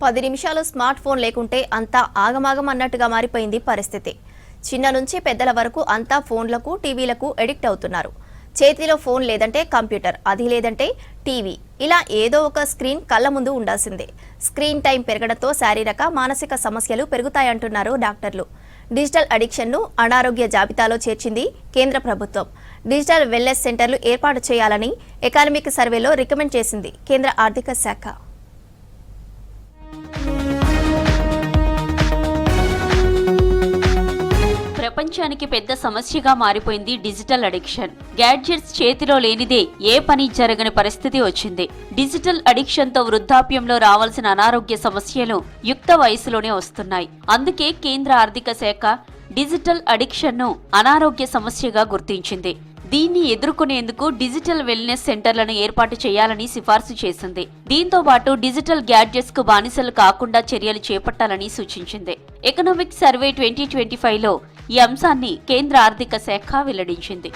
10 నిమిషాలు smart phone లేకుంటే అంతా ఆగమాగం అన్నట్టుగా మారిపోయింది పరిస్థితి. చిన్న నుంచి పెద్దల వరకు అంతా ఫోన్లకు టీవీలకు ఎడిక్ట్ అవుతున్నారు. చేతిలో ఫోన్ లేదంటే కంప్యూటర్, అది లేదంటే టీవీ, ఇలా ఏదో ఒక స్క్రీన్ కళ్ళ ముందు ఉండాల్సిందే. స్క్రీన్ టైం పెరగడంతో శారీరక మానసిక సమస్యలు పెరుగుతాయంటున్నారు డాక్టర్లు. డిజిటల్ అడిక్షన్ను అనారోగ్య జాబితాలో చేర్చింది కేంద్ర ప్రభుత్వం. డిజిటల్ వెల్నెస్ సెంటర్లు ఏర్పాటు చేయాలని ఎకానమిక్ సర్వేలో రికమెండ్ చేసింది కేంద్ర ఆర్థిక శాఖ. ప్రపంచానికి పెద్ద సమస్యగా మారిపోయింది డిజిటల్ అడిక్షన్. గ్యాడ్జెట్స్ చేతిలో లేనిదే ఏ పని జరగని పరిస్థితి వచ్చింది. డిజిటల్ అడిక్షన్ తో వృద్ధాప్యంలో రావాల్సిన అనారోగ్య సమస్యలు యుక్త వయసులోనే వస్తున్నాయి. అందుకే కేంద్ర ఆర్థిక శాఖ డిజిటల్ అడిక్షన్ ను అనారోగ్య సమస్యగా గుర్తించింది. దీన్ని ఎదుర్కొనేందుకు డిజిటల్ వెల్నెస్ సెంటర్లను ఏర్పాటు చేయాలని సిఫార్సు చేసింది. దీంతో పాటు డిజిటల్ గ్యాడ్జెట్స్ కు బానిసలు కాకుండా చర్యలు చేపట్టాలని సూచించింది. ఎకనామిక్ సర్వే 2025లో ఈ అంశాన్ని కేంద్ర ఆర్థిక శాఖ వెల్లడించింది.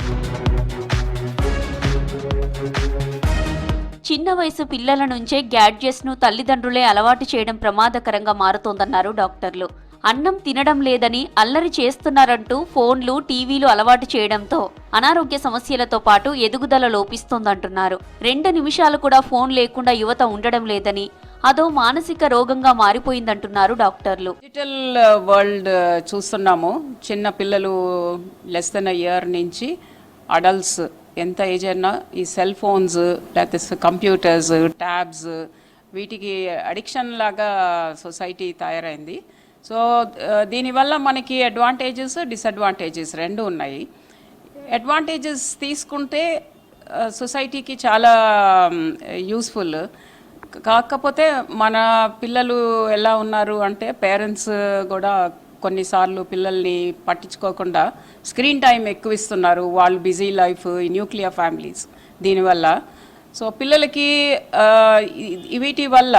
చిన్న వయసు పిల్లల నుంచే గ్యాడ్జెట్స్ ను తల్లిదండ్రులే అలవాటు చేయడం ప్రమాదకరంగా మారుతోందన్నారు డాక్టర్లు. అన్నం తినడం లేదని అల్లరి చేస్తున్నారంటూ ఫోన్లు, టీవీలు అలవాటు చేయడంతో అనారోగ్య సమస్యలతో పాటు ఎదుగుదల లోపిస్తోందంటున్నారు. 2 నిమిషాలు కూడా ఫోన్ లేకుండా యువత ఉండడం లేదని, అదో మానసిక రోగంగా మారిపోయిందంటున్నారు డాక్టర్లు. డిజిటల్ వరల్డ్ చూస్తున్నాము. చిన్న పిల్లలు లెస్ దెన్ ఇయర్ నుంచి అడల్ట్స్ ఎంత ఏజ్ అయినా ఈ సెల్ ఫోన్స్, లేకపోతే కంప్యూటర్స్, ట్యాబ్స్, వీటికి అడిక్షన్ లాగా సొసైటీ తయారైంది. సో దీనివల్ల మనకి అడ్వాంటేజెస్, డిసడ్వాంటేజెస్ రెండు ఉన్నాయి. అడ్వాంటేజెస్ తీసుకుంటే సొసైటీకి చాలా యూస్ఫుల్. కాకపోతే మన పిల్లలు ఎలా ఉన్నారు అంటే పేరెంట్స్ కూడా కొన్నిసార్లు పిల్లల్ని పట్టించుకోకుండా స్క్రీన్ టైం ఎక్కువ ఇస్తున్నారు. వాళ్ళు బిజీ లైఫ్, న్యూక్లియర్ ఫ్యామిలీస్ దీనివల్ల. సో పిల్లలకి వీటి వల్ల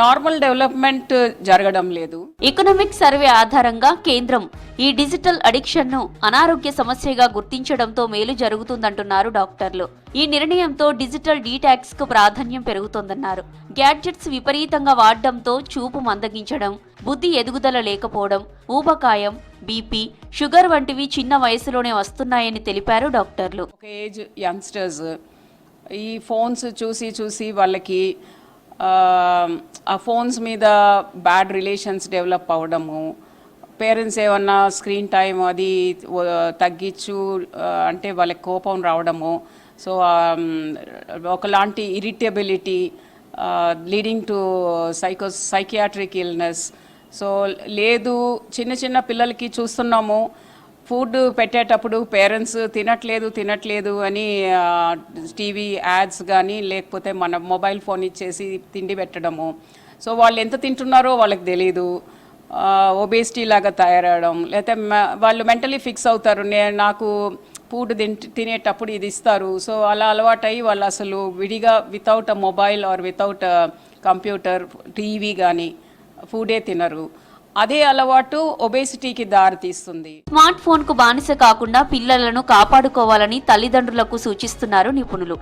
నార్మల్ డెవలప్మెంట్ జరగడం లేదు. ఎకనామిక్ సర్వే ఆధారంగా కేంద్రం ఈ డిజిటల్ అడిక్షన్ ను అనారోగ్య సమస్యగా గుర్తించడంతో మేలు జరుగుతుందంటున్నారు డాక్టర్లు. ఈ నిర్ణయంతో డిజిటల్ డీటాక్స్ కు ప్రాధాన్యం పెరుగుతోందన్నారు. గ్యాడ్జెట్స్ విపరీతంగా వాడడంతో చూపు మందగించడం, బుద్ధి ఎదుగుదల లేకపోవడం, ఊబకాయం, బీపీ, షుగర్ వంటివి చిన్న వయసులోనే వస్తున్నాయని తెలిపారు డాక్టర్లు. ఒక ఏజ్ యంగ్స్టర్స్ ఈ ఫోన్స్ చూసి వాళ్ళకి ఆ ఫోన్స్ మీద బ్యాడ్ రిలేషన్స్ డెవలప్ అవ్వడము, పేరెంట్స్ ఏమన్నా స్క్రీన్ టైం అది తగ్గించు అంటే వాళ్ళకి కోపం రావడము, సో ఒకలాంటి irritability leading to psychiatric illness. So లేదు, చిన్న పిల్లలకి చూస్తున్నాము, ఫుడ్ పెట్టేటప్పుడు పేరెంట్స్ తినట్లేదు అని టీవీ యాడ్స్ కానీ లేకపోతే మన మొబైల్ ఫోన్ ఇచ్చేసి తిండి పెట్టడము. సో వాళ్ళు ఎంత తింటున్నారో వాళ్ళకి తెలీదు. ఒబేసిటీ లాగా తయారవడం, లేకపోతే వాళ్ళు మెంటలీ ఫిక్స్ అవుతారు, నాకు ఫుడ్ తినేటప్పుడు ఇది ఇస్తారు. సో అలా అలవాటయ్యి వాళ్ళు అసలు విడిగా without a mobile are without computer, TV కానీ ఫుడే తినరు. అదే అలవాటు ఒబేసిటీకి దారితీస్తుంది. స్మార్ట్ ఫోన్ కు బానిస కాకుండా పిల్లలను కాపాడుకోవాలని తల్లిదండ్రులకు సూచిస్తున్నారు నిపుణులు.